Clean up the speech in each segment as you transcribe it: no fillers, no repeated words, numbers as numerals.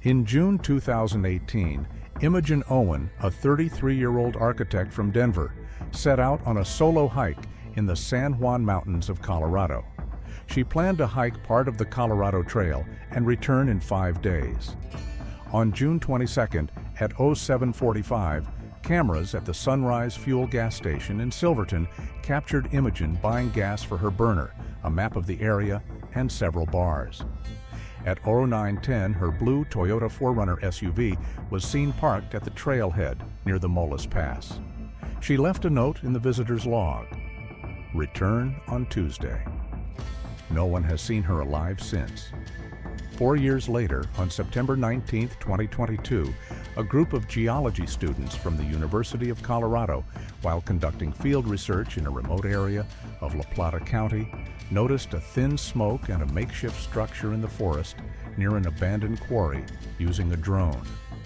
In June 2018, Imogen Owen, a 33-year-old architect from Denver, set out on a solo hike in the San Juan Mountains of Colorado. She planned to hike part of the Colorado Trail and return in 5 days. On June 22nd at 07:45, cameras at the Sunrise Fuel gas station in Silverton captured Imogen buying gas for her burner, a map of the area, and several bars. At 09:10, her blue Toyota 4Runner SUV was seen parked at the trailhead near the Mullis Pass. She left a note in the visitor's log: "Return on Tuesday." No one has seen her alive since. 4 years later, on September 19, 2022, a group of geology students from the University of Colorado, while conducting field research in a remote area of La Plata County, noticed a thin smoke and a makeshift structure in the forest near an abandoned quarry using a drone.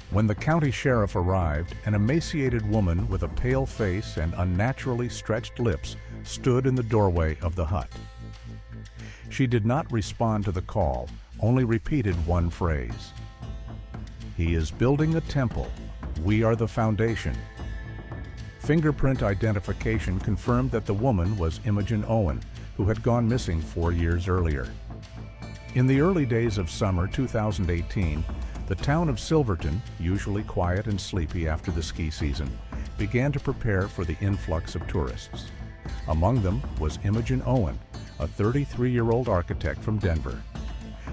When the county sheriff arrived, an emaciated woman with a pale face and unnaturally stretched lips stood in the doorway of the hut. She did not respond to the call, only repeated one phrase: "He is building a temple. We are the foundation." Fingerprint identification confirmed that the woman was Imogen Owen, who had gone missing 4 years earlier. In the early days of summer 2018, the town of Silverton, usually quiet and sleepy after the ski season, began to prepare for the influx of tourists. Among them was Imogen Owen, a 33-year-old architect from Denver.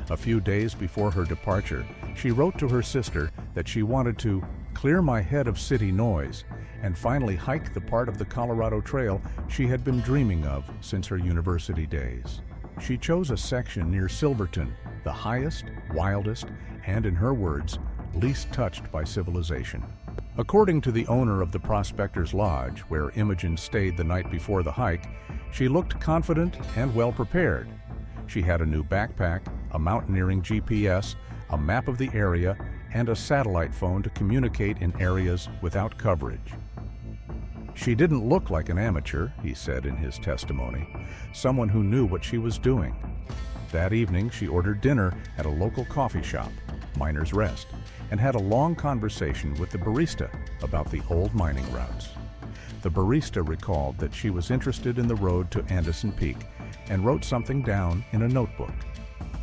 A few days before her departure, she wrote to her sister that she wanted to clear my head of city noise and finally hike the part of the Colorado Trail she had been dreaming of since her university days. She chose a section near Silverton, the highest, wildest, and, in her words, least touched by civilization. According to the owner of the Prospector's Lodge, where Imogen stayed the night before the hike, she looked confident and well prepared. She had a new backpack, a mountaineering GPS, a map of the area, and a satellite phone to communicate in areas without coverage. "She didn't look like an amateur," he said in his testimony, "someone who knew what she was doing." That evening, she ordered dinner at a local coffee shop, Miner's Rest, and had a long conversation with the barista about the old mining routes. The barista recalled that she was interested in the road to Anderson Peak and wrote something down in a notebook.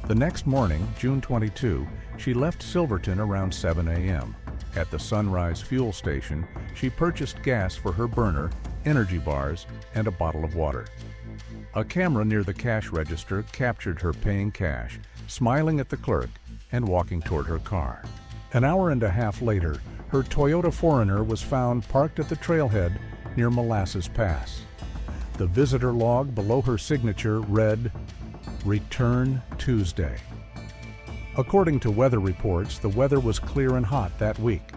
The next morning, June 22, she left Silverton around 7 a.m. At the Sunrise Fuel station, she purchased gas for her burner, energy bars, and a bottle of water. A camera near the cash register captured her paying cash, smiling at the clerk, and walking toward her car. An hour and a half later, her Toyota 4Runner was found parked at the trailhead near Molasses Pass. The visitor log below her signature read, "Return Tuesday." According to weather reports, the weather was clear and hot that week.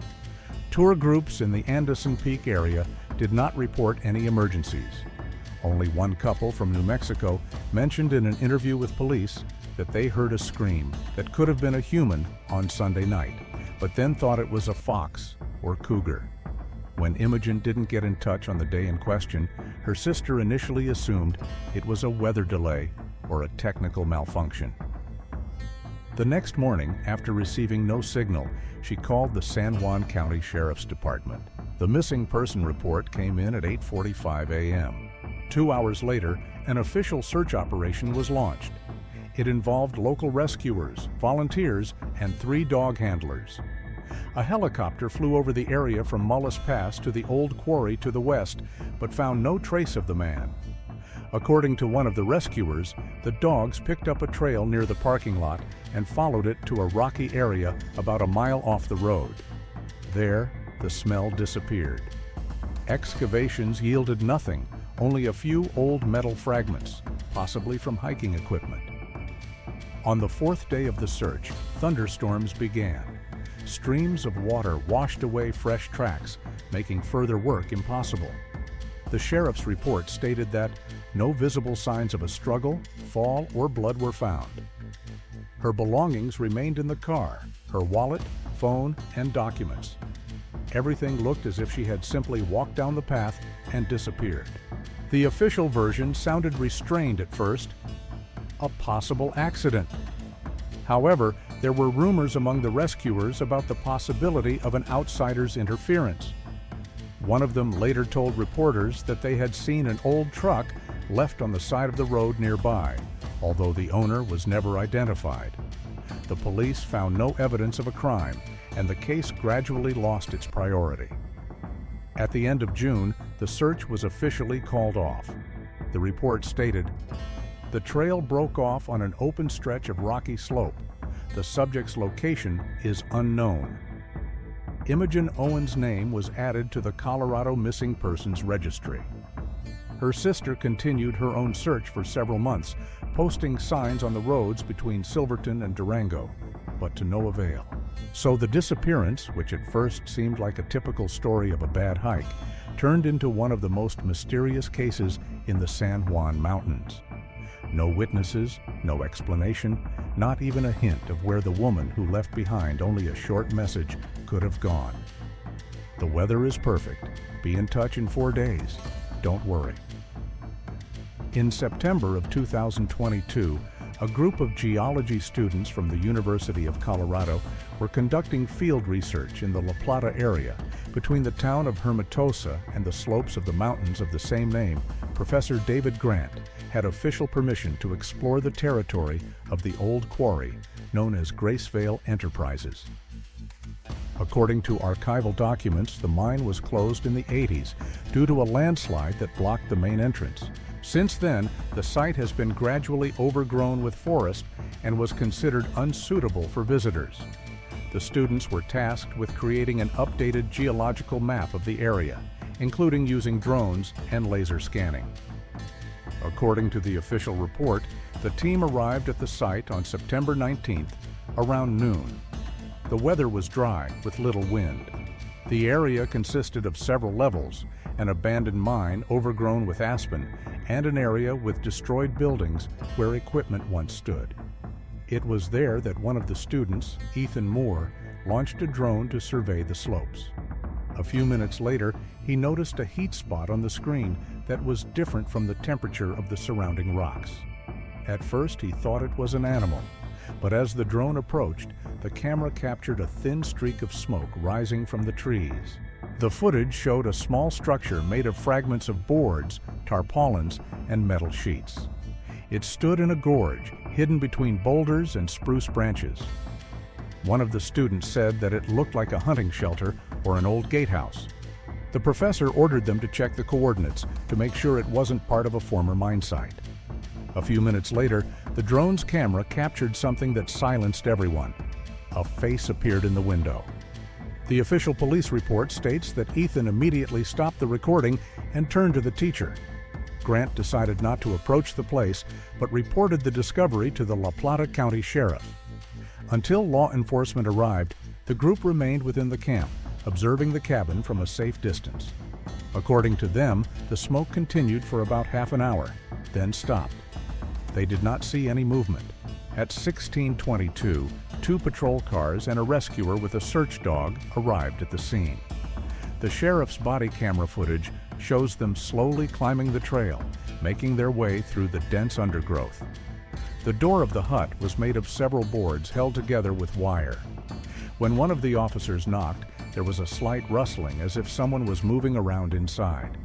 Tour groups in the Anderson Peak area did not report any emergencies. Only one couple from New Mexico mentioned in an interview with police that they heard a scream that could have been a human on Sunday night, but then thought it was a fox or cougar. When Imogen didn't get in touch on the day in question, her sister initially assumed it was a weather delay or a technical malfunction. The next morning, after receiving no signal, she called the San Juan County Sheriff's Department. The missing person report came in at 8:45 a.m. 2 hours later, an official search operation was launched. It involved local rescuers, volunteers, and 3 dog handlers. A helicopter flew over the area from Mullis Pass to the old quarry to the west, but found no trace of the man. According to one of the rescuers, the dogs picked up a trail near the parking lot and followed it to a rocky area about a mile off the road. There, the smell disappeared. Excavations yielded nothing, only a few old metal fragments, possibly from hiking equipment. On the 4th day of the search, thunderstorms began. Streams of water washed away fresh tracks, making further work impossible. The sheriff's report stated that no visible signs of a struggle, fall, or blood were found. Her belongings remained in the car, her wallet, phone, and documents. Everything looked as if she had simply walked down the path and disappeared. The official version sounded restrained at first, a possible accident. However, There were rumors among the rescuers about the possibility of an outsider's interference. One of them later told reporters that they had seen an old truck left on the side of the road nearby, although the owner was never identified. The police found no evidence of a crime, and the case gradually lost its priority. At the end of June, the search was officially called off. The report stated, "The trail broke off on an open stretch of rocky slope. The subject's location is unknown." Imogen Owen's name was added to the Colorado Missing Persons Registry. Her sister continued her own search for several months, posting signs on the roads between Silverton and Durango, but to no avail. So the disappearance, which at first seemed like a typical story of a bad hike, turned into one of the most mysterious cases in the San Juan Mountains. No witnesses, no explanation, not even a hint of where the woman who left behind only a short message could have gone. The weather is perfect. Be in touch in 4 days. Don't worry. In September of 2022, a group of geology students from the University of Colorado were conducting field research in the La Plata area between the town of Hermosa and the slopes of the mountains of the same name. Professor David Grant had official permission to explore the territory of the old quarry known as Gracevale Enterprises. According to archival documents, the mine was closed in the 80s due to a landslide that blocked the main entrance. Since then, the site has been gradually overgrown with forest and was considered unsuitable for visitors. The students were tasked with creating an updated geological map of the area, including using drones and laser scanning. According to the official report, the team arrived at the site on September 19th around noon. The weather was dry with little wind. The area consisted of several levels, an abandoned mine overgrown with aspen, and an area with destroyed buildings where equipment once stood. It was there that one of the students, Ethan Moore, launched a drone to survey the slopes. A few minutes later, he noticed a heat spot on the screen that was different from the temperature of the surrounding rocks. At first, he thought it was an animal, but as the drone approached, the camera captured a thin streak of smoke rising from the trees. The footage showed a small structure made of fragments of boards, tarpaulins, and metal sheets. It stood in a gorge, hidden between boulders and spruce branches. One of the students said that it looked like a hunting shelter or an old gatehouse. The professor ordered them to check the coordinates to make sure it wasn't part of a former mine site. A few minutes later, the drone's camera captured something that silenced everyone. A face appeared in the window. The official police report states that Ethan immediately stopped the recording and turned to the teacher. Grant decided not to approach the place, but reported the discovery to the La Plata County Sheriff. Until law enforcement arrived, the group remained within the camp, observing the cabin from a safe distance. According to them, the smoke continued for about half an hour, then stopped. They did not see any movement. At 16:22, 2 patrol cars and a rescuer with a search dog arrived at the scene. The sheriff's body camera footage shows them slowly climbing the trail, making their way through the dense undergrowth. The door of the hut was made of several boards held together with wire. When one of the officers knocked, there was a slight rustling as if someone was moving around inside.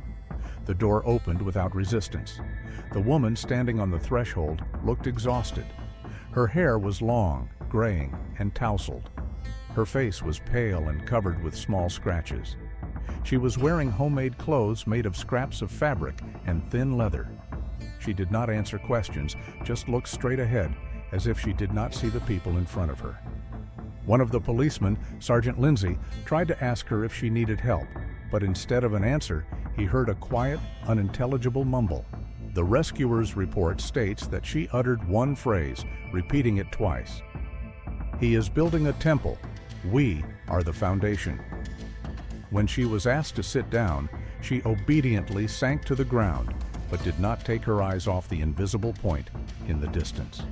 The door opened without resistance. The woman standing on the threshold looked exhausted. Her hair was long, graying, and tousled. Her face was pale and covered with small scratches. She was wearing homemade clothes made of scraps of fabric and thin leather. She did not answer questions, just looked straight ahead, as if she did not see the people in front of her. One of the policemen, Sergeant Lindsay, tried to ask her if she needed help, but instead of an answer, he heard a quiet, unintelligible mumble. The rescuer's report states that she uttered one phrase, repeating it twice. "He is building a temple. We are the foundation." When she was asked to sit down, she obediently sank to the ground, but did not take her eyes off the invisible point in the distance.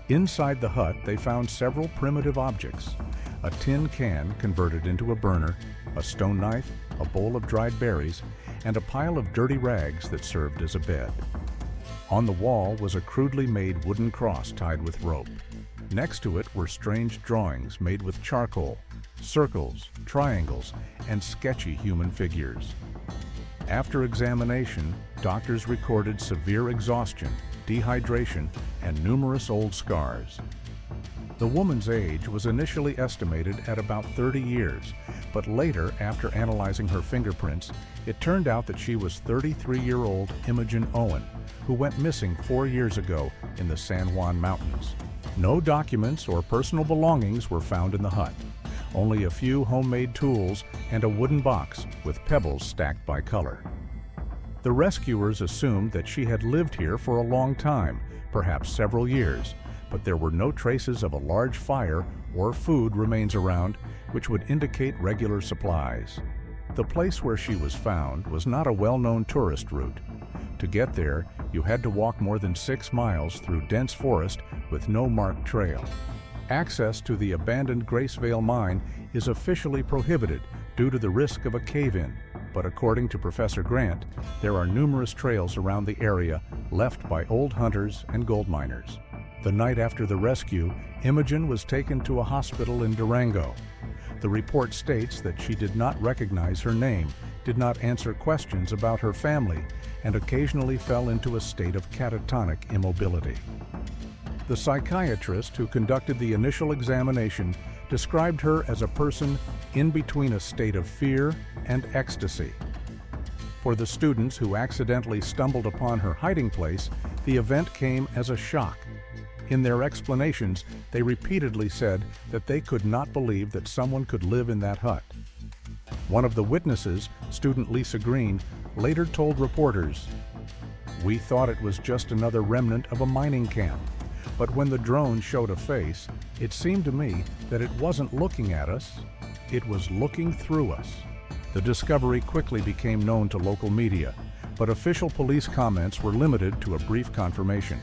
Inside the hut, they found several primitive objects: a tin can converted into a burner, a stone knife, a bowl of dried berries, and a pile of dirty rags that served as a bed. On the wall was a crudely made wooden cross tied with rope. Next to it were strange drawings made with charcoal, circles, triangles, and sketchy human figures. After examination, doctors recorded severe exhaustion, dehydration, and numerous old scars. The woman's age was initially estimated at about 30 years, but later, after analyzing her fingerprints, it turned out that she was 33-year-old Imogen Owen, who went missing 4 years ago in the San Juan Mountains. No documents or personal belongings were found in the hut. Only a few homemade tools and a wooden box with pebbles stacked by color. The rescuers assumed that she had lived here for a long time, perhaps several years, but there were no traces of a large fire or food remains around, which would indicate regular supplies. The place where she was found was not a well-known tourist route. To get there, you had to walk more than 6 miles through dense forest with no marked trail. Access to the abandoned Gracevale mine is officially prohibited due to the risk of a cave-in, but according to Professor Grant, there are numerous trails around the area left by old hunters and gold miners. The night after the rescue, Imogen was taken to a hospital in Durango. The report states that she did not recognize her name, did not answer questions about her family, and occasionally fell into a state of catatonic immobility. The psychiatrist who conducted the initial examination described her as a person in between a state of fear and ecstasy. For the students who accidentally stumbled upon her hiding place, the event came as a shock. In their explanations, they repeatedly said that they could not believe that someone could live in that hut. One of the witnesses, student Lisa Green, later told reporters, "We thought it was just another remnant of a mining camp, but when the drone showed a face, it seemed to me that it wasn't looking at us, it was looking through us." The discovery quickly became known to local media, but official police comments were limited to a brief confirmation.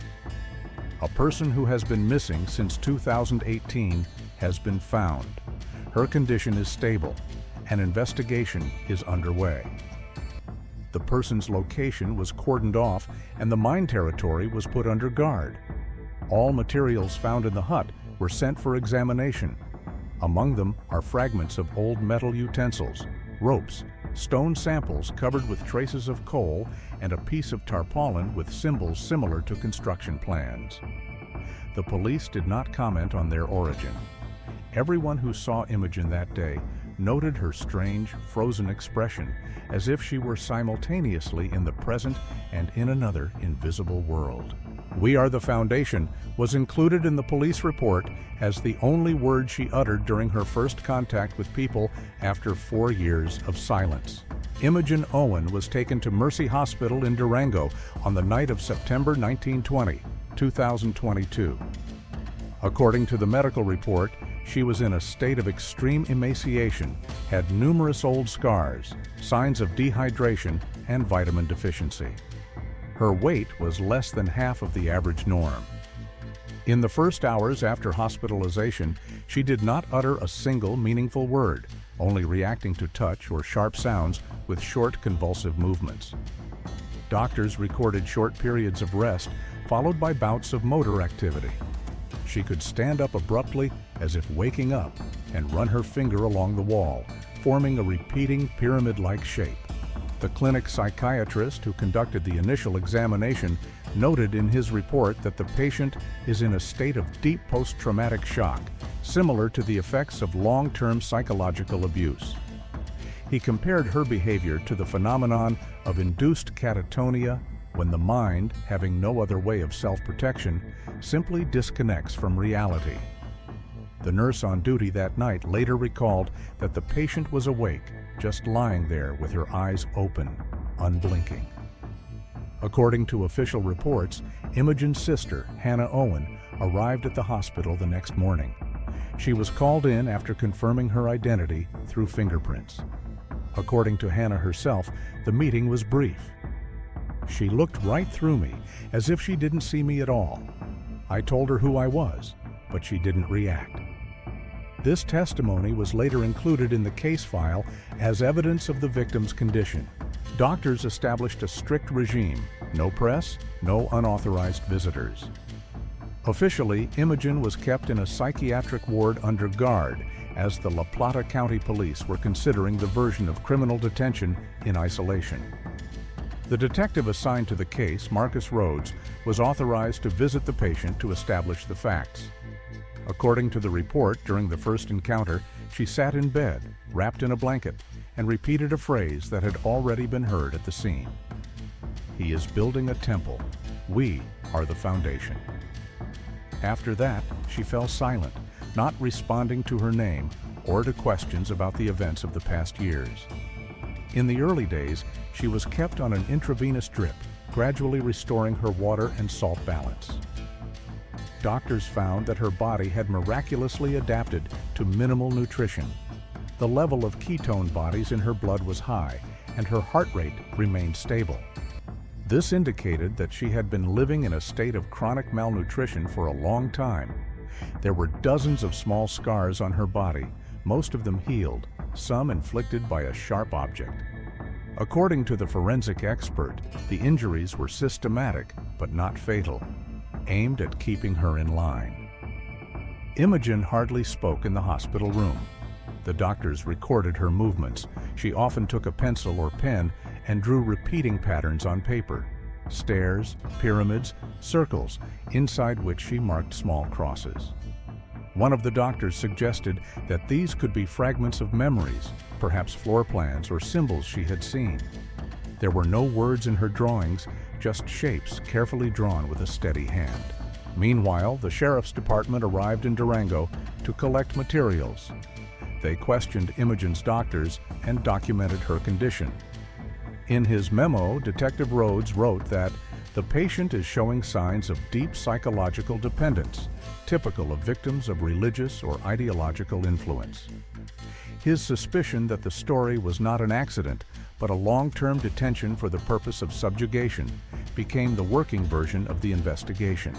A person who has been missing since 2018 has been found. Her condition is stable. An investigation is underway. The person's location was cordoned off and the mine territory was put under guard. All materials found in the hut were sent for examination. Among them are fragments of old metal utensils, ropes, stone samples covered with traces of coal, and a piece of tarpaulin with symbols similar to construction plans. The police did not comment on their origin. Everyone who saw Imogen that day noted her strange, frozen expression, as if she were simultaneously in the present and in another invisible world. "We are the Foundation" was included in the police report as the only word she uttered during her first contact with people after 4 years of silence. Imogen Owen was taken to Mercy Hospital in Durango on the night of September 1920, 2022. According to the medical report, she was in a state of extreme emaciation, had numerous old scars, signs of dehydration, and vitamin deficiency. Her weight was less than half of the average norm. In the first hours after hospitalization, she did not utter a single meaningful word, only reacting to touch or sharp sounds with short convulsive movements. Doctors recorded short periods of rest, followed by bouts of motor activity. She could stand up abruptly as if waking up and run her finger along the wall, forming a repeating pyramid-like shape. The clinic psychiatrist who conducted the initial examination noted in his report that the patient is in a state of deep post-traumatic shock, similar to the effects of long-term psychological abuse. He compared her behavior to the phenomenon of induced catatonia, when the mind, having no other way of self-protection, simply disconnects from reality. The nurse on duty that night later recalled that the patient was awake, just lying there with her eyes open, unblinking. According to official reports, Imogen's sister, Hannah Owen, arrived at the hospital the next morning. She was called in after confirming her identity through fingerprints. According to Hannah herself, the meeting was brief. "She looked right through me, as if she didn't see me at all. I told her who I was, but she didn't react." This testimony was later included in the case file as evidence of the victim's condition. Doctors established a strict regime: no press, no unauthorized visitors. Officially, Imogen was kept in a psychiatric ward under guard as the La Plata County Police were considering the version of criminal detention in isolation. The detective assigned to the case, Marcus Rhodes, was authorized to visit the patient to establish the facts. According to the report, during the first encounter, she sat in bed, wrapped in a blanket, and repeated a phrase that had already been heard at the scene. "He is building a temple. We are the foundation." After that, she fell silent, not responding to her name or to questions about the events of the past years. In the early days, she was kept on an intravenous drip, gradually restoring her water and salt balance. Doctors found that her body had miraculously adapted to minimal nutrition. The level of ketone bodies in her blood was high, and her heart rate remained stable. This indicated that she had been living in a state of chronic malnutrition for a long time. There were dozens of small scars on her body, most of them healed, some inflicted by a sharp object. According to the forensic expert, the injuries were systematic but not fatal, aimed at keeping her in line. Imogen hardly spoke in the hospital room. The doctors recorded her movements. She often took a pencil or pen and drew repeating patterns on paper: stairs, pyramids, circles, inside which she marked small crosses. One of the doctors suggested that these could be fragments of memories, perhaps floor plans or symbols she had seen. There were no words in her drawings, just shapes carefully drawn with a steady hand. Meanwhile, the sheriff's department arrived in Durango to collect materials. They questioned Imogen's doctors and documented her condition. In his memo, Detective Rhodes wrote that the patient is showing signs of deep psychological dependence, typical of victims of religious or ideological influence. His suspicion that the story was not an accident, but a long-term detention for the purpose of subjugation, became the working version of the investigation.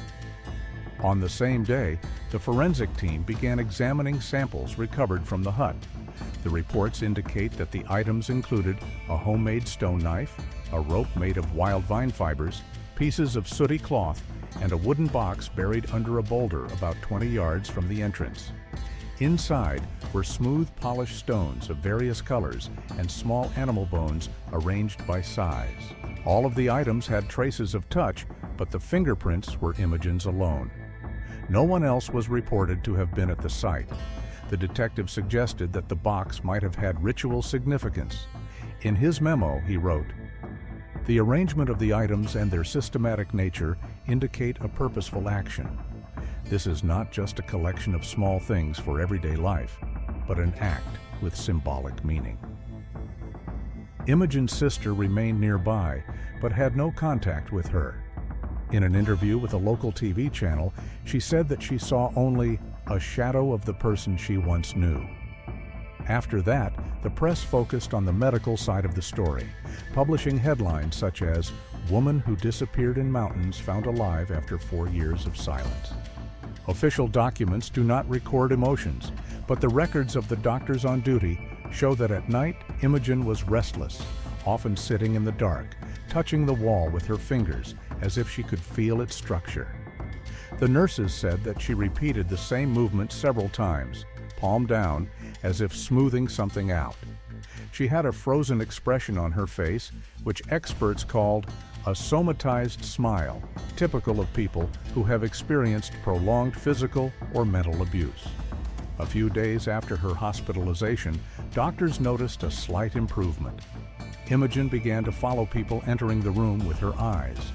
On the same day, the forensic team began examining samples recovered from the hut. The reports indicate that the items included a homemade stone knife, a rope made of wild vine fibers, pieces of sooty cloth, and a wooden box buried under a boulder about 20 yards from the entrance. Inside were smooth polished stones of various colors and small animal bones arranged by size. All of the items had traces of touch, but the fingerprints were Imogen's alone. No one else was reported to have been at the site. The detective suggested that the box might have had ritual significance. In his memo, he wrote, "The arrangement of the items and their systematic nature indicate a purposeful action. This is not just a collection of small things for everyday life, but an act with symbolic meaning." Imogen's sister remained nearby, but had no contact with her. In an interview with a local TV channel, she said that she saw only a shadow of the person she once knew. After that, the press focused on the medical side of the story, publishing headlines such as "Woman who disappeared in mountains found alive after 4 years of silence." Official documents do not record emotions, but the records of the doctors on duty show that at night, Imogen was restless, often sitting in the dark, touching the wall with her fingers as if she could feel its structure. The nurses said that she repeated the same movement several times, palm down, as if smoothing something out. She had a frozen expression on her face, which experts called a somatized smile, typical of people who have experienced prolonged physical or mental abuse. A few days after her hospitalization, doctors noticed a slight improvement. Imogen began to follow people entering the room with her eyes.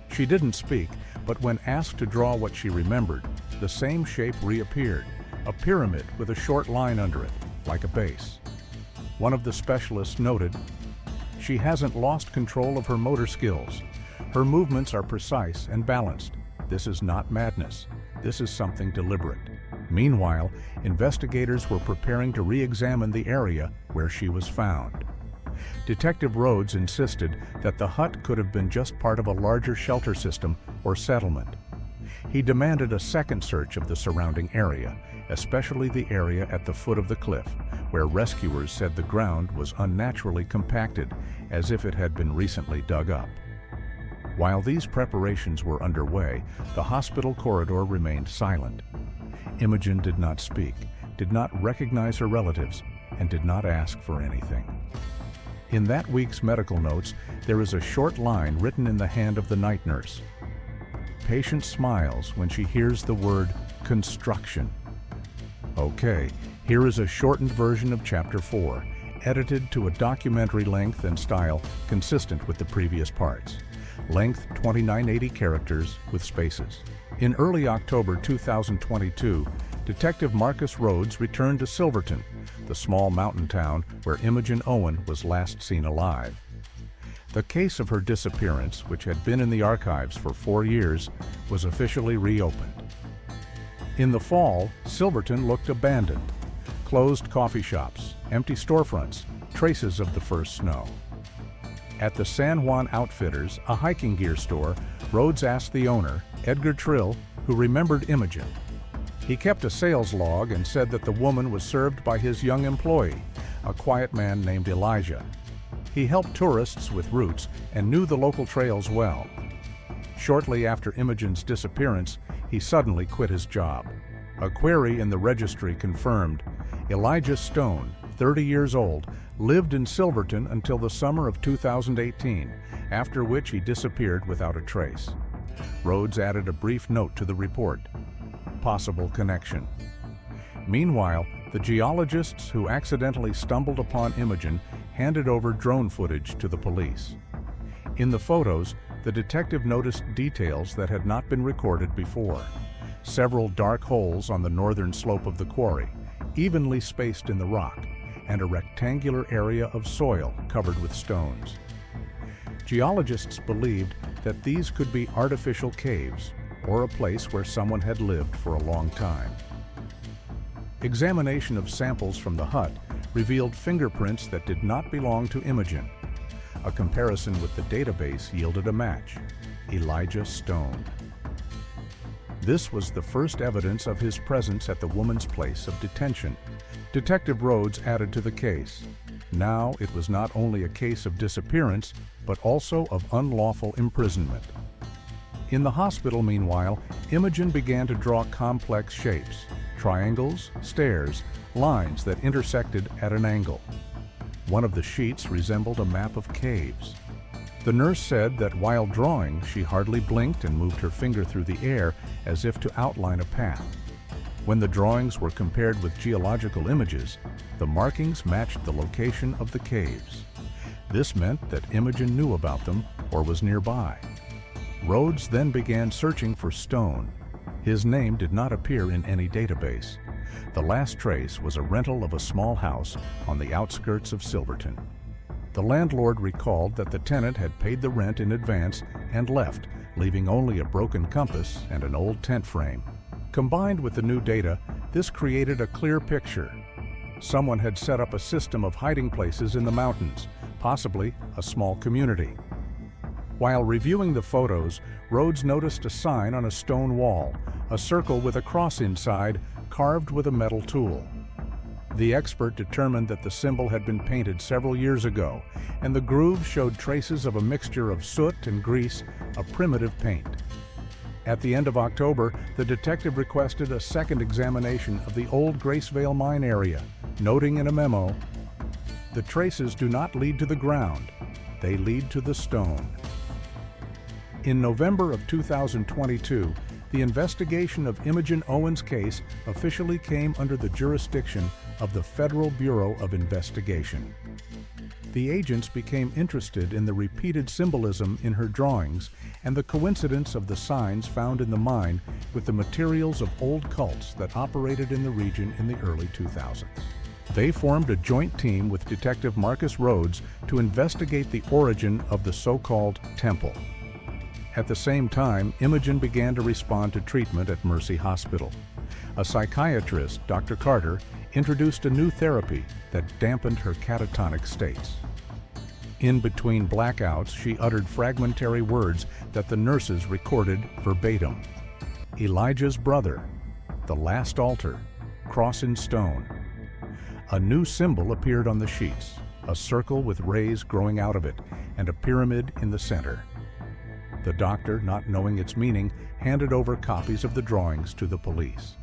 She didn't speak, but when asked to draw what she remembered, the same shape reappeared, a pyramid with a short line under it, like a base. One of the specialists noted, "She hasn't lost control of her motor skills. Her movements are precise and balanced. This is not madness. This is something deliberate." Meanwhile, investigators were preparing to re-examine the area where she was found. Detective Rhodes insisted that the hut could have been just part of a larger shelter system or settlement. He demanded a second search of the surrounding area, especially the area at the foot of the cliff, where rescuers said the ground was unnaturally compacted, as if it had been recently dug up. While these preparations were underway, the hospital corridor remained silent. Imogen did not speak, did not recognize her relatives, and did not ask for anything. In that week's medical notes, there is a short line written in the hand of the night nurse. Patient smiles when she hears the word construction. Okay, here is a shortened version of Chapter 4, edited to a documentary length and style consistent with the previous parts. Length 2980 characters with spaces. In early October 2022, Detective Marcus Rhodes returned to Silverton, the small mountain town where Imogen Owen was last seen alive. The case of her disappearance, which had been in the archives for 4 years, was officially reopened. In the fall, Silverton looked abandoned. Closed coffee shops, empty storefronts, traces of the first snow. At the San Juan Outfitters, a hiking gear store, Rhodes asked the owner, Edgar Trill, who remembered Imogen. He kept a sales log and said that the woman was served by his young employee, a quiet man named Elijah. He helped tourists with routes and knew the local trails well. Shortly after Imogen's disappearance, he suddenly quit his job. A query in the registry confirmed Elijah Stone, 30 years old, lived in Silverton until the summer of 2018, after which he disappeared without a trace. Rhodes added a brief note to the report. Possible connection. Meanwhile, the geologists who accidentally stumbled upon Imogen handed over drone footage to the police. In the photos, the detective noticed details that had not been recorded before. Several dark holes on the northern slope of the quarry, evenly spaced in the rock, and a rectangular area of soil covered with stones. Geologists believed that these could be artificial caves or a place where someone had lived for a long time. Examination of samples from the hut revealed fingerprints that did not belong to Imogen. A comparison with the database yielded a match: Elijah Stone. This was the first evidence of his presence at the woman's place of detention. Detective Rhodes added to the case. Now it was not only a case of disappearance, but also of unlawful imprisonment. In the hospital, meanwhile, Imogen began to draw complex shapes: triangles, stairs, lines that intersected at an angle. One of the sheets resembled a map of caves. The nurse said that while drawing, she hardly blinked and moved her finger through the air as if to outline a path. When the drawings were compared with geological images, the markings matched the location of the caves. This meant that Imogen knew about them or was nearby. Rhodes then began searching for Stone. His name did not appear in any database. The last trace was a rental of a small house on the outskirts of Silverton. The landlord recalled that the tenant had paid the rent in advance and left, leaving only a broken compass and an old tent frame. Combined with the new data, this created a clear picture. Someone had set up a system of hiding places in the mountains, possibly a small community. While reviewing the photos, Rhodes noticed a sign on a stone wall, a circle with a cross inside, carved with a metal tool. The expert determined that the symbol had been painted several years ago, and the groove showed traces of a mixture of soot and grease, a primitive paint. At the end of October, the detective requested a second examination of the old Gracevale mine area, noting in a memo, "The traces do not lead to the ground, they lead to the stone." In November of 2022, the investigation of Imogen Owen's case officially came under the jurisdiction of the Federal Bureau of Investigation. The agents became interested in the repeated symbolism in her drawings and the coincidence of the signs found in the mine with the materials of old cults that operated in the region in the early 2000s. They formed a joint team with Detective Marcus Rhodes to investigate the origin of the so-called temple. At the same time, Imogen began to respond to treatment at Mercy Hospital. A psychiatrist, Dr. Carter, introduced a new therapy that dampened her catatonic states. In between blackouts, she uttered fragmentary words that the nurses recorded verbatim. Elijah's brother, the last altar, cross in stone. A new symbol appeared on the sheets, a circle with rays growing out of it, and a pyramid in the center. The doctor, not knowing its meaning, handed over copies of the drawings to the police.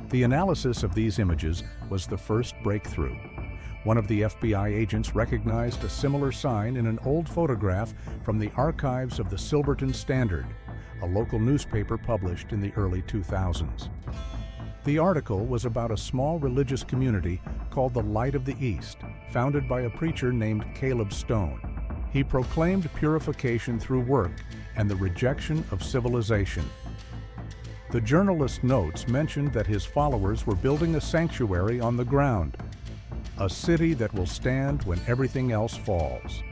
The analysis of these images was the first breakthrough. One of the FBI agents recognized a similar sign in an old photograph from the archives of the Silverton Standard, a local newspaper published in the early 2000s. The article was about a small religious community called the Light of the East, founded by a preacher named Caleb Stone. He proclaimed purification through work and the rejection of civilization. The journalist's notes mentioned that his followers were building a sanctuary on the ground, a city that will stand when everything else falls.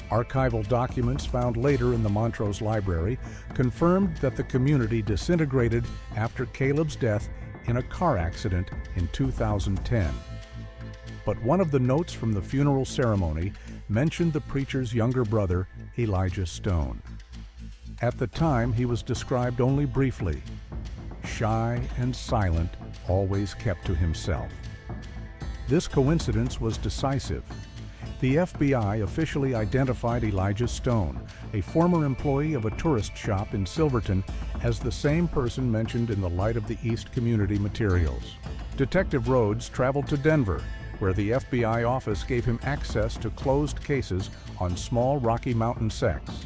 Archival documents found later in the Montrose Library confirmed that the community disintegrated after Caleb's death in a car accident in 2010. But one of the notes from the funeral ceremony mentioned the preacher's younger brother, Elijah Stone. At the time, he was described only briefly. Shy and silent, always kept to himself. This coincidence was decisive. The FBI officially identified Elijah Stone, a former employee of a tourist shop in Silverton, as the same person mentioned in the Light of the East community materials. Detective Rhodes traveled to Denver, where the FBI office gave him access to closed cases on small Rocky Mountain sects.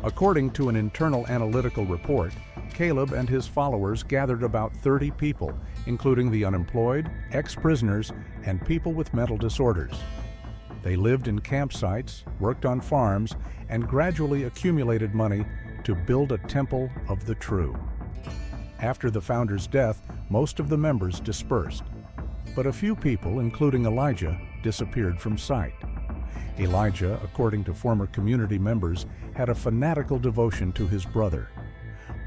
According to an internal analytical report, Caleb and his followers gathered about 30 people, including the unemployed, ex-prisoners, and people with mental disorders. They lived in campsites, worked on farms, and gradually accumulated money to build a temple of the true. After the founder's death, most of the members dispersed, but a few people, including Elijah, disappeared from sight. Elijah, according to former community members, had a fanatical devotion to his brother.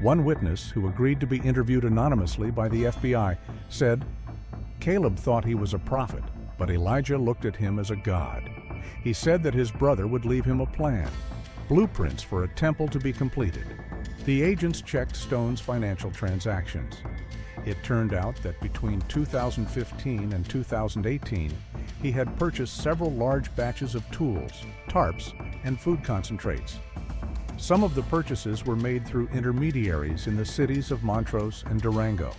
One witness, who agreed to be interviewed anonymously by the FBI, said, "Caleb thought he was a prophet, but Elijah looked at him as a god. He said that his brother would leave him a plan, blueprints for a temple to be completed." The agents checked Stone's financial transactions. It turned out that between 2015 and 2018, he had purchased several large batches of tools, tarps, and food concentrates. Some of the purchases were made through intermediaries in the cities of Montrose and Durango.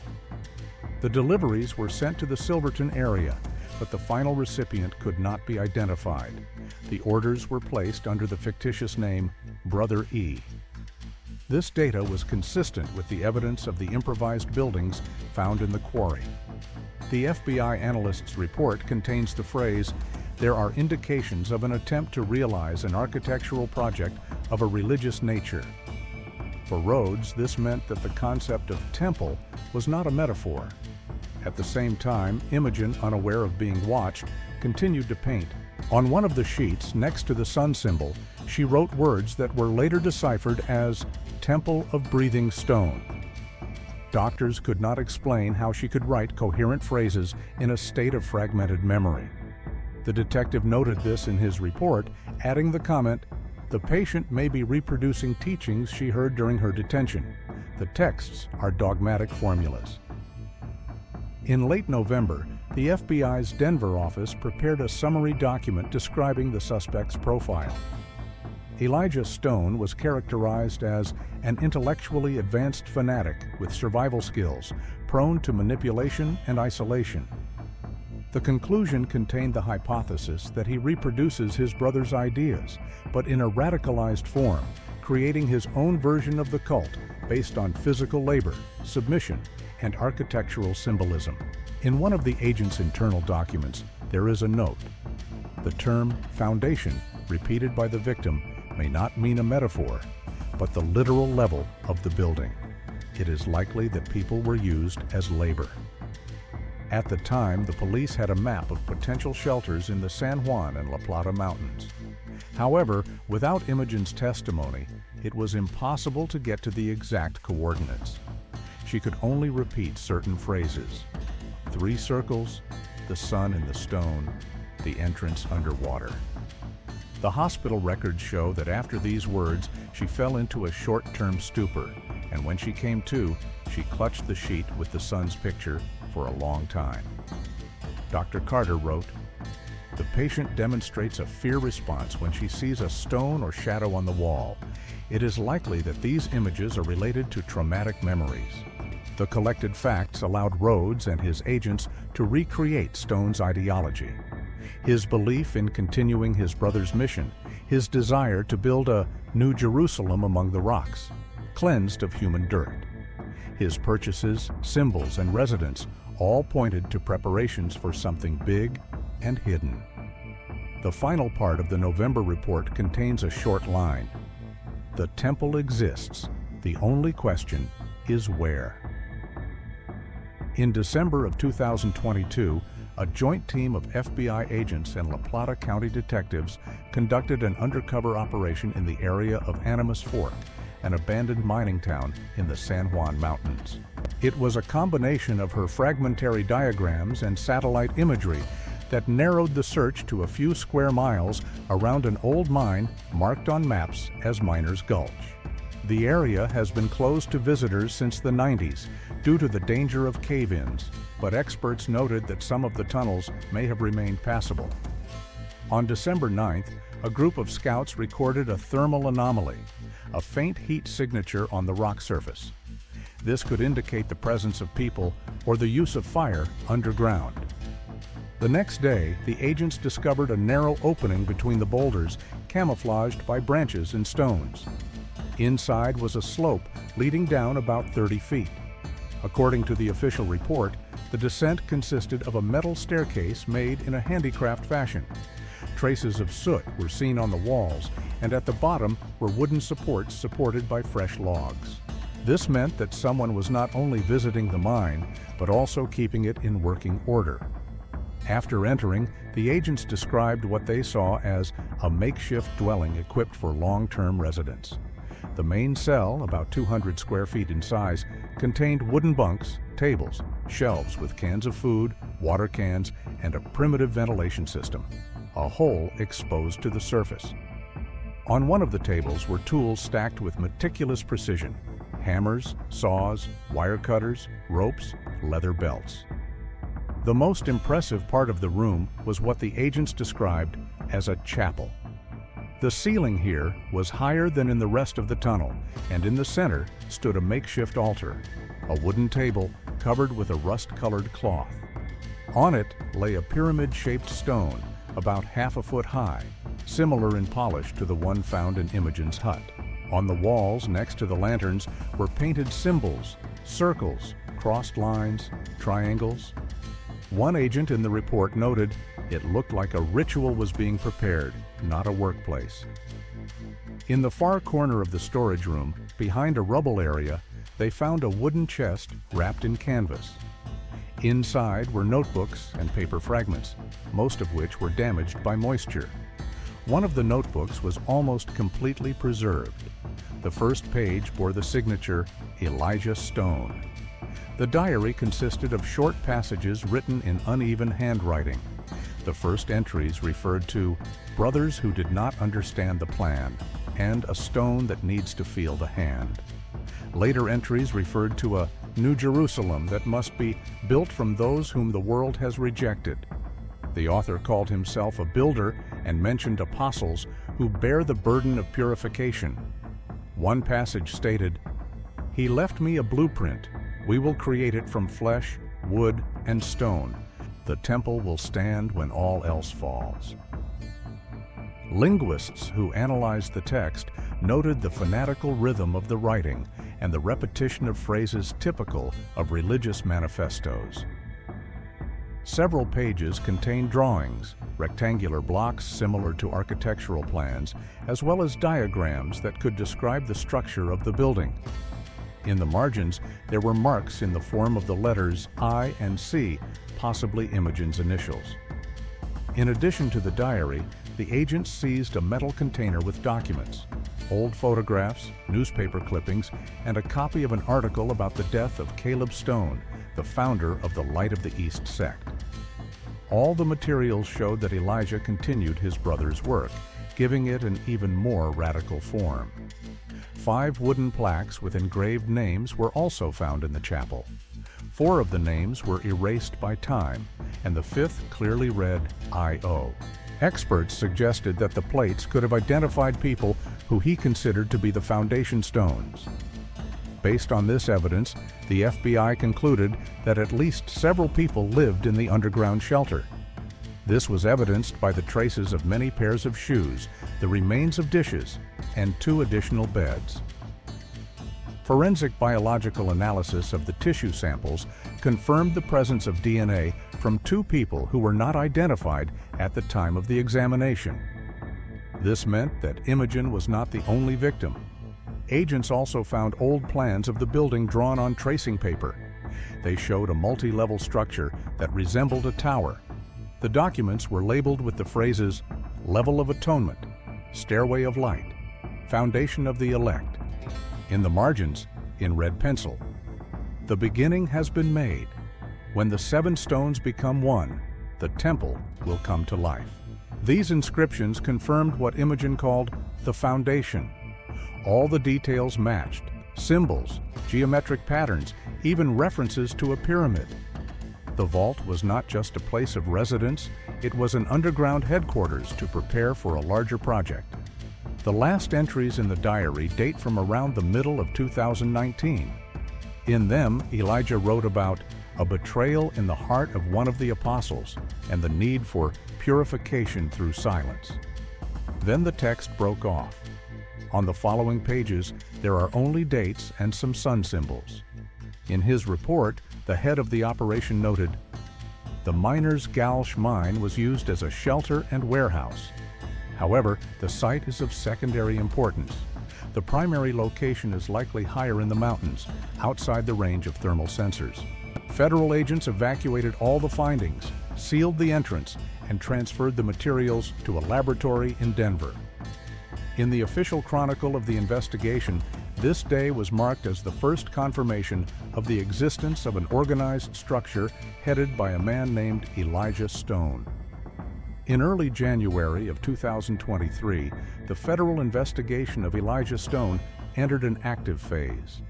The deliveries were sent to the Silverton area, but the final recipient could not be identified. The orders were placed under the fictitious name Brother E. This data was consistent with the evidence of the improvised buildings found in the quarry. The FBI analyst's report contains the phrase, "There are indications of an attempt to realize an architectural project of a religious nature." For Rhodes, this meant that the concept of temple was not a metaphor. At the same time, Imogen, unaware of being watched, continued to paint. On one of the sheets, next to the sun symbol, she wrote words that were later deciphered as Temple of Breathing Stone. Doctors could not explain how she could write coherent phrases in a state of fragmented memory. The detective noted this in his report, adding the comment, "The patient may be reproducing teachings she heard during her detention. The texts are dogmatic formulas." In late November, the FBI's Denver office prepared a summary document describing the suspect's profile. Elijah Stone was characterized as an intellectually advanced fanatic with survival skills, prone to manipulation and isolation. The conclusion contained the hypothesis that he reproduces his brother's ideas, but in a radicalized form, creating his own version of the cult based on physical labor, submission, and architectural symbolism. In one of the agent's internal documents, there is a note. The term foundation, repeated by the victim, may not mean a metaphor, but the literal level of the building. It is likely that people were used as labor. At the time, the police had a map of potential shelters in the San Juan and La Plata Mountains. However, without Imogen's testimony, it was impossible to get to the exact coordinates. She could only repeat certain phrases. 3 circles, the sun in the stone, the entrance underwater. The hospital records show that after these words, she fell into a short-term stupor, and when she came to, she clutched the sheet with the sun's picture for a long time. Dr. Carter wrote, "The patient demonstrates a fear response when she sees a stone or shadow on the wall. it is likely that these images are related to traumatic memories. The collected facts allowed Rhodes and his agents to recreate Stone's ideology. His belief in continuing his brother's mission, his desire to build a New Jerusalem among the rocks, cleansed of human dirt. His purchases, symbols, and residence all pointed to preparations for something big and hidden. The final part of the November report contains a short line. The temple exists. The only question is where. In December of 2022, a joint team of FBI agents and La Plata County detectives conducted an undercover operation in the area of Animas Fork, an abandoned mining town in the San Juan Mountains. It was a combination of her fragmentary diagrams and satellite imagery that narrowed the search to a few square miles around an old mine marked on maps as Miners Gulch. The area has been closed to visitors since the 90s due to the danger of cave-ins, but experts noted that some of the tunnels may have remained passable. On December 9th, a group of scouts recorded a thermal anomaly, a faint heat signature on the rock surface. This could indicate the presence of people or the use of fire underground. The next day, the agents discovered a narrow opening between the boulders, camouflaged by branches and stones. Inside was a slope leading down about 30 feet. According to the official report, the descent consisted of a metal staircase made in a handicraft fashion. Traces of soot were seen on the walls, and at the bottom were wooden supports supported by fresh logs. This meant that someone was not only visiting the mine, but also keeping it in working order. After entering, the agents described what they saw as a makeshift dwelling equipped for long-term residence. The main cell, about 200 square feet in size, contained wooden bunks, tables, shelves with cans of food, water cans, and a primitive ventilation system, a hole exposed to the surface. On one of the tables were tools stacked with meticulous precision: hammers, saws, wire cutters, ropes, leather belts. The most impressive part of the room was what the agents described as a chapel. The ceiling here was higher than in the rest of the tunnel, and in the center stood a makeshift altar, a wooden table covered with a rust-colored cloth. On it lay a pyramid-shaped stone, about half a foot high, similar in polish to the one found in Imogen's hut. On the walls next to the lanterns were painted symbols, circles, crossed lines, triangles. One agent in the report noted it looked like a ritual was being prepared, not a workplace. In the far corner of the storage room, behind a rubble area, they found a wooden chest wrapped in canvas. Inside were notebooks and paper fragments, most of which were damaged by moisture. One of the notebooks was almost completely preserved. The first page bore the signature Elijah Stone. The diary consisted of short passages written in uneven handwriting. The first entries referred to brothers who did not understand the plan and a stone that needs to feel the hand. Later entries referred to a New Jerusalem that must be built from those whom the world has rejected. The author called himself a builder and mentioned apostles who bear the burden of purification. One passage stated, "He left me a blueprint. We will create it from flesh, wood, and stone. The temple will stand when all else falls." Linguists who analyzed the text noted the fanatical rhythm of the writing and the repetition of phrases typical of religious manifestos. Several pages contain drawings, rectangular blocks similar to architectural plans, as well as diagrams that could describe the structure of the building. In the margins, there were marks in the form of the letters I and C, possibly Imogen's initials. In addition to the diary, the agents seized a metal container with documents, old photographs, newspaper clippings, and a copy of an article about the death of Caleb Stone, the founder of the Light of the East sect. All the materials showed that Elijah continued his brother's work, giving it an even more radical form. 5 wooden plaques with engraved names were also found in the chapel. 4 of the names were erased by time, and the 5th clearly read I.O. Experts suggested that the plates could have identified people who he considered to be the foundation stones. Based on this evidence, the FBI concluded that at least several people lived in the underground shelter. This was evidenced by the traces of many pairs of shoes, the remains of dishes, and 2 additional beds. Forensic biological analysis of the tissue samples confirmed the presence of DNA from 2 people who were not identified at the time of the examination. This meant that Imogen was not the only victim. Agents also found old plans of the building drawn on tracing paper. They showed a multi-level structure that resembled a tower. The documents were labeled with the phrases "Level of Atonement," "Stairway of Light," "Foundation of the Elect." In the margins, in red pencil, "The beginning has been made. When the 7 stones become one, the temple will come to life." These inscriptions confirmed what Imogen called the foundation. All the details matched: symbols, geometric patterns, even references to a pyramid. The vault was not just a place of residence, it was an underground headquarters to prepare for a larger project. The last entries in the diary date from around the middle of 2019. In them, Elijah wrote about a betrayal in the heart of one of the apostles and the need for purification through silence. Then the text broke off. On the following pages, there are only dates and some sun symbols. In his report, the head of the operation noted, "The Miners' Gulch mine was used as a shelter and warehouse. However, the site is of secondary importance. The primary location is likely higher in the mountains, outside the range of thermal sensors." Federal agents evacuated all the findings, sealed the entrance, and transferred the materials to a laboratory in Denver. In the official chronicle of the investigation, this day was marked as the first confirmation of the existence of an organized structure headed by a man named Elijah Stone. In early January of 2023, the federal investigation of Elijah Stone entered an active phase.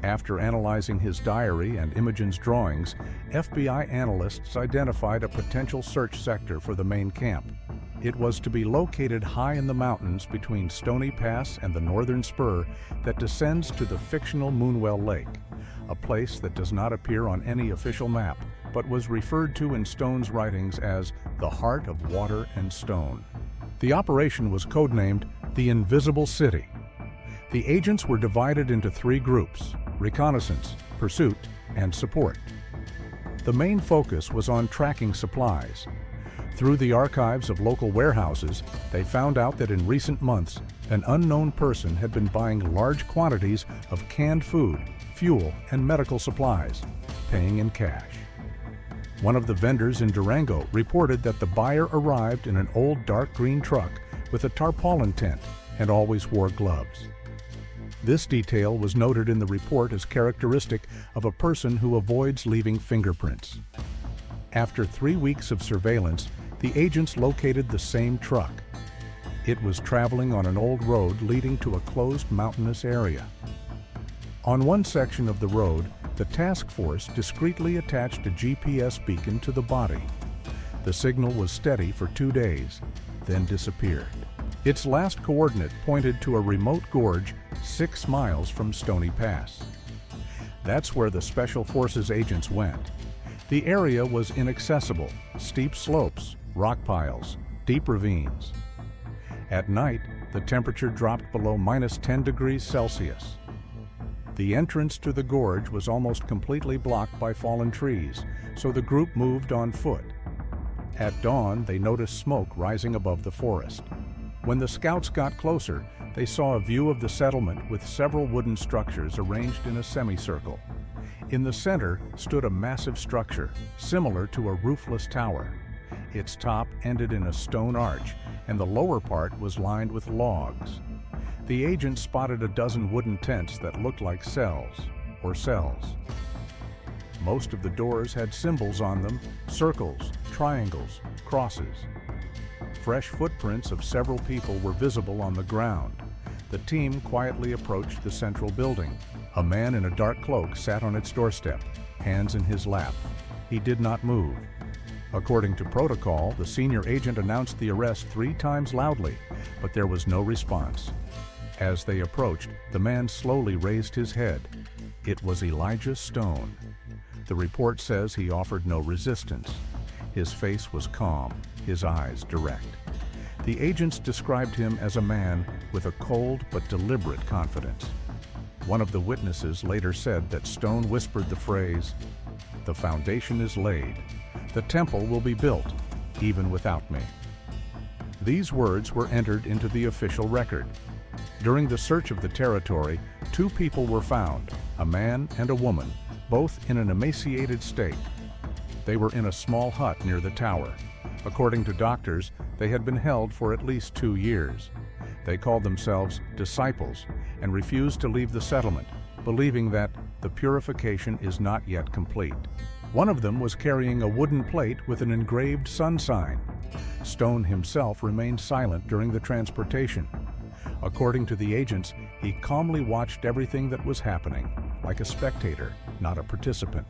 After analyzing his diary and Imogen's drawings, FBI analysts identified a potential search sector for the main camp. It was to be located high in the mountains between Stony Pass and the northern spur that descends to the fictional Moonwell Lake, a place that does not appear on any official map, but was referred to in Stone's writings as the Heart of Water and Stone. The operation was codenamed the Invisible City. The agents were divided into 3 groups: reconnaissance, pursuit, and support. The main focus was on tracking supplies. Through the archives of local warehouses, they found out that in recent months, an unknown person had been buying large quantities of canned food, fuel, and medical supplies, paying in cash. One of the vendors in Durango reported that the buyer arrived in an old dark green truck with a tarpaulin tent and always wore gloves. This detail was noted in the report as characteristic of a person who avoids leaving fingerprints. After 3 weeks of surveillance, the agents located the same truck. It was traveling on an old road leading to a closed mountainous area. On one section of the road, the task force discreetly attached a GPS beacon to the body. The signal was steady for 2 days, then disappeared. Its last coordinate pointed to a remote gorge 6 miles from Stony Pass. That's where the Special Forces agents went. The area was inaccessible: steep slopes, rock piles, deep ravines. At night, the temperature dropped below -10 degrees Celsius. The entrance to the gorge was almost completely blocked by fallen trees, so the group moved on foot. At dawn, they noticed smoke rising above the forest. When the scouts got closer, they saw a view of the settlement with several wooden structures arranged in a semicircle. In the center stood a massive structure, similar to a roofless tower. Its top ended in a stone arch, and the lower part was lined with logs. The agents spotted a dozen wooden tents that looked like cells. Most of the doors had symbols on them: circles, triangles, crosses. Fresh footprints of several people were visible on the ground. The team quietly approached the central building. A man in a dark cloak sat on its doorstep, hands in his lap. He did not move. According to protocol, the senior agent announced the arrest 3 times loudly, but there was no response. As they approached, the man slowly raised his head. It was Elijah Stone. The report says he offered no resistance. His face was calm, his eyes direct. The agents described him as a man with a cold but deliberate confidence. One of the witnesses later said that Stone whispered the phrase, "The foundation is laid. The temple will be built, even without me." These words were entered into the official record. During the search of the territory, 2 people were found, a man and a woman, both in an emaciated state. They were in a small hut near the tower. According to doctors, they had been held for at least 2 years. They called themselves disciples and refused to leave the settlement, believing that the purification is not yet complete. One of them was carrying a wooden plate with an engraved sun sign. Stone himself remained silent during the transportation. According to the agents, he calmly watched everything that was happening, like a spectator, not a participant.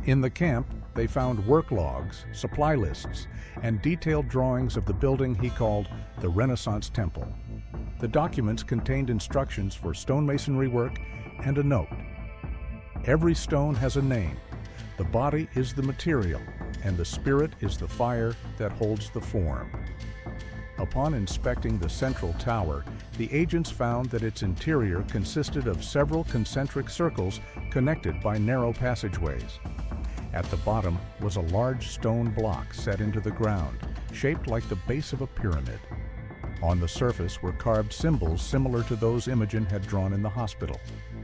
In the camp, they found work logs, supply lists, and detailed drawings of the building he called the Renaissance Temple. The documents contained instructions for stonemasonry work and a note. Every stone has a name. The body is the material, and the spirit is the fire that holds the form. Upon inspecting the central tower, the agents found that its interior consisted of several concentric circles connected by narrow passageways. At the bottom was a large stone block set into the ground, shaped like the base of a pyramid. On the surface were carved symbols similar to those Imogen had drawn in the hospital.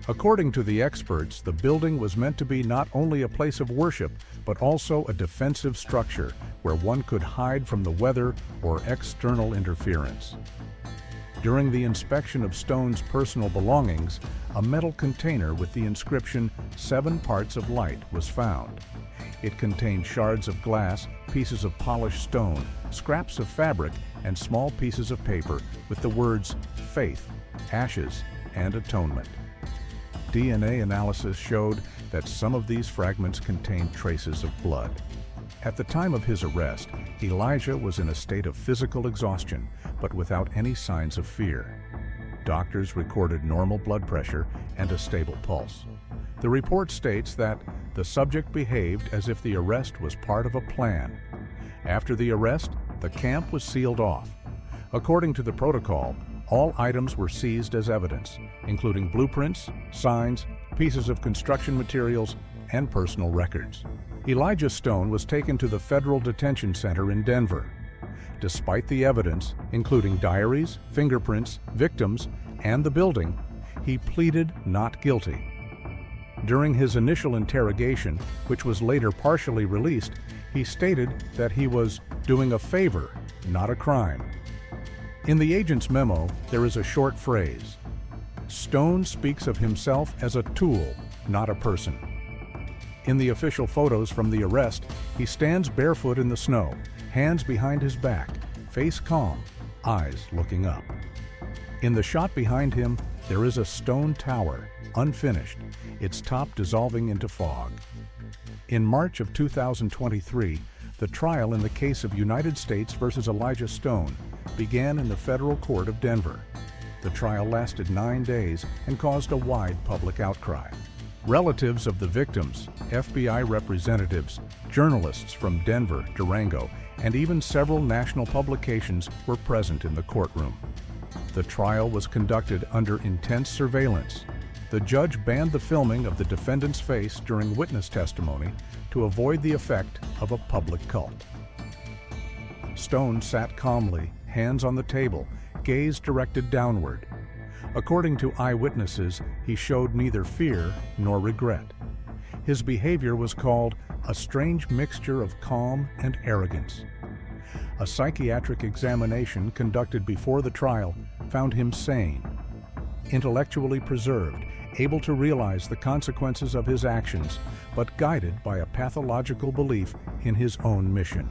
According to the experts, the building was meant to be not only a place of worship, but also a defensive structure where one could hide from the weather or external interference. During the inspection of Stone's personal belongings, a metal container with the inscription 7 parts of light was found. It contained shards of glass, pieces of polished stone, scraps of fabric, and small pieces of paper with the words faith, ashes, and atonement. DNA analysis showed that some of these fragments contained traces of blood. At the time of his arrest, Elijah was in a state of physical exhaustion, but without any signs of fear. Doctors recorded normal blood pressure and a stable pulse. The report states that the subject behaved as if the arrest was part of a plan. After the arrest, the camp was sealed off. According to the protocol, all items were seized as evidence, including blueprints, signs, pieces of construction materials, and personal records. Elijah Stone was taken to the Federal Detention Center in Denver. Despite the evidence, including diaries, fingerprints, victims, and the building, he pleaded not guilty. During his initial interrogation, which was later partially released, he stated that he was doing a favor, not a crime. In the agent's memo, there is a short phrase. Stone speaks of himself as a tool, not a person. In the official photos from the arrest, he stands barefoot in the snow, hands behind his back, face calm, eyes looking up. In the shot behind him, there is a stone tower, unfinished, its top dissolving into fog. In March of 2023, the trial in the case of United States versus Elijah Stone began in the federal court of Denver. The trial lasted 9 days and caused a wide public outcry. Relatives of the victims, FBI representatives, journalists from Denver, Durango, and even several national publications were present in the courtroom. The trial was conducted under intense surveillance. The judge banned the filming of the defendant's face during witness testimony to avoid the effect of a public cult. Stone sat calmly, hands on the table, gaze directed downward. According to eyewitnesses, he showed neither fear nor regret. His behavior was called a strange mixture of calm and arrogance. A psychiatric examination conducted before the trial found him sane, intellectually preserved, able to realize the consequences of his actions, but guided by a pathological belief in his own mission.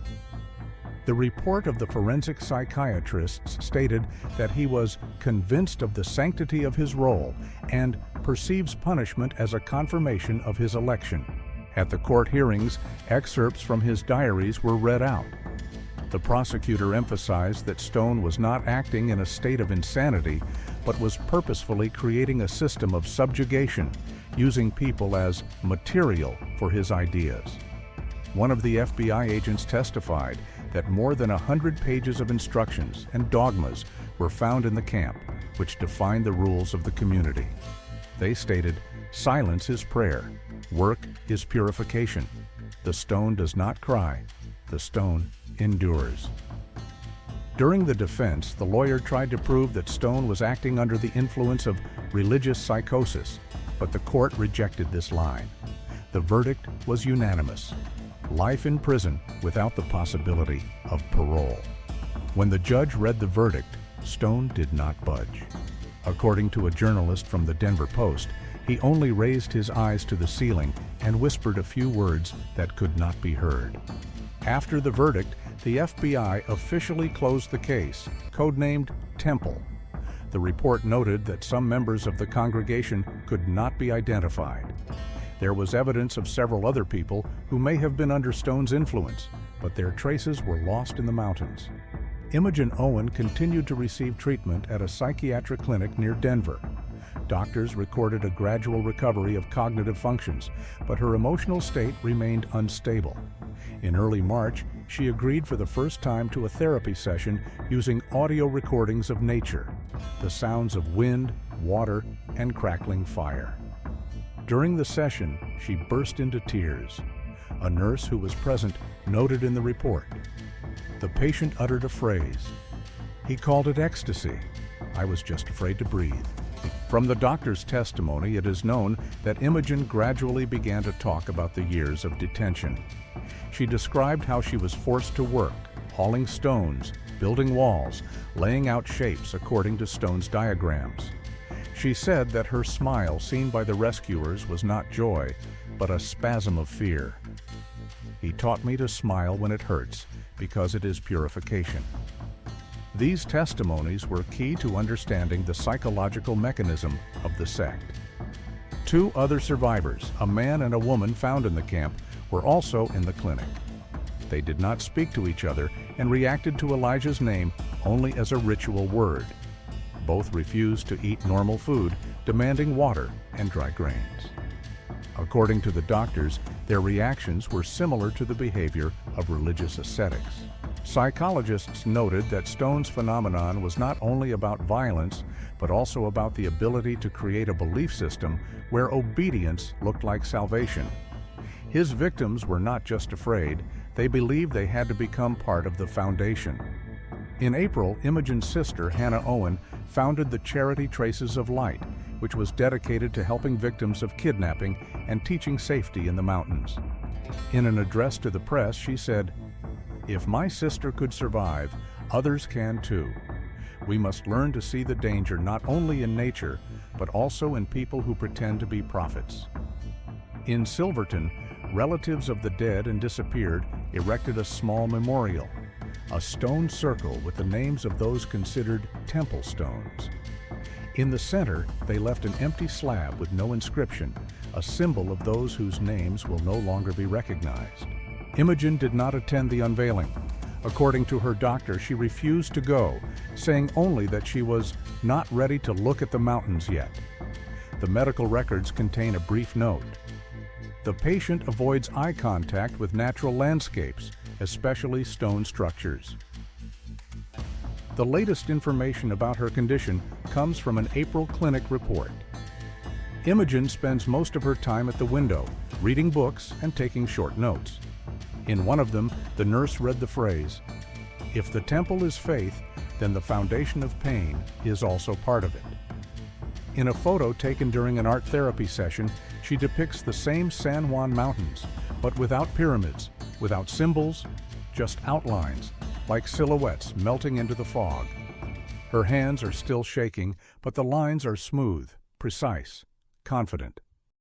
The report of the forensic psychiatrists stated that he was convinced of the sanctity of his role and perceives punishment as a confirmation of his election. At the court hearings, excerpts from his diaries were read out. The prosecutor emphasized that Stone was not acting in a state of insanity, but was purposefully creating a system of subjugation, using people as material for his ideas. One of the FBI agents testified that more than 100 pages of instructions and dogmas were found in the camp, which defined the rules of the community. They stated, "Silence is prayer. Work is purification. The stone does not cry. The stone endures." During the defense, the lawyer tried to prove that Stone was acting under the influence of religious psychosis, but the court rejected this line. The verdict was unanimous: life in prison without the possibility of parole. When the judge read the verdict, Stone did not budge. According to a journalist from the Denver Post, he only raised his eyes to the ceiling and whispered a few words that could not be heard. After the verdict, the FBI officially closed the case, codenamed Temple. The report noted that some members of the congregation could not be identified. There was evidence of several other people who may have been under Stone's influence, but their traces were lost in the mountains. Imogen Owen continued to receive treatment at a psychiatric clinic near Denver. Doctors recorded a gradual recovery of cognitive functions, but her emotional state remained unstable. In early March, she agreed for the first time to a therapy session using audio recordings of nature, the sounds of wind, water, and crackling fire. During the session, she burst into tears. A nurse who was present noted in the report, "The patient uttered a phrase. He called it ecstasy. I was just afraid to breathe." From the doctor's testimony, it is known that Imogen gradually began to talk about the years of detention. She described how she was forced to work, hauling stones, building walls, laying out shapes according to Stone's diagrams. She said that her smile seen by the rescuers was not joy, but a spasm of fear. "He taught me to smile when it hurts, because it is purification." These testimonies were key to understanding the psychological mechanism of the sect. Two other survivors, a man and a woman found in the camp, were also in the clinic. They did not speak to each other and reacted to Elijah's name only as a ritual word. Both refused to eat normal food, demanding water and dry grains. According to the doctors, their reactions were similar to the behavior of religious ascetics. Psychologists noted that Stone's phenomenon was not only about violence, but also about the ability to create a belief system where obedience looked like salvation. His victims were not just afraid, they believed they had to become part of the foundation. In April, Imogen's sister, Hannah Owen, founded the charity Traces of Light, which was dedicated to helping victims of kidnapping and teaching safety in the mountains. In an address to the press, she said, "If my sister could survive, others can too. We must learn to see the danger not only in nature, but also in people who pretend to be prophets." In Silverton, relatives of the dead and disappeared erected a small memorial, a stone circle with the names of those considered temple stones. In the center, they left an empty slab with no inscription, a symbol of those whose names will no longer be recognized. Imogen did not attend the unveiling. According to her doctor, she refused to go, saying only that she was not ready to look at the mountains yet. The medical records contain a brief note. The patient avoids eye contact with natural landscapes, especially stone structures. The latest information about her condition comes from an April clinic report. Imogen spends most of her time at the window, reading books and taking short notes. In one of them, the nurse read the phrase, "If the temple is faith, then the foundation of pain is also part of it." In a photo taken during an art therapy session, she depicts the same San Juan Mountains, but without pyramids, without symbols, just outlines, like silhouettes melting into the fog. Her hands are still shaking, but the lines are smooth, precise, confident.